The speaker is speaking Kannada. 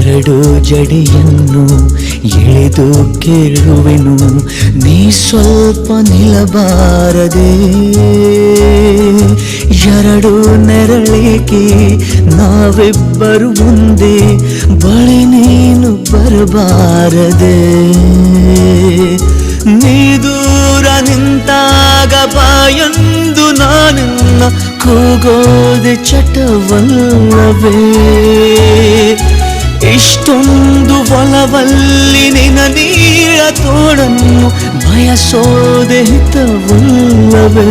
ಎರಡು ಜಡಿಯನ್ನು ಎಳೆದು ಕೇಳುವೆನು, ನೀ ಸ್ವಲ್ಪ ನಿಲ್ಲಬಾರದೆ. ಎರಡು ನೆರಳಿಗೆ ನಾವಿಬ್ಬರು ಒಂದೇ, ಬಳಿ ನೀನು ಬರಬಾರದೆ. ನೀ ದೂರ ನಿಂತಾಗ ಬಾಯೊಂದು ನಾನಿನ್ನ ಕೂಗೋದೆ ಚಟವಲ್ಲವೇ. ಇಷ್ಟೊಂದು ಒಲವಲ್ಲಿ ನಿನ ನೀಳ ತೋಡನ್ನು ಬಯಸೋದೆ ಹಿತವಲ್ಲವೇ.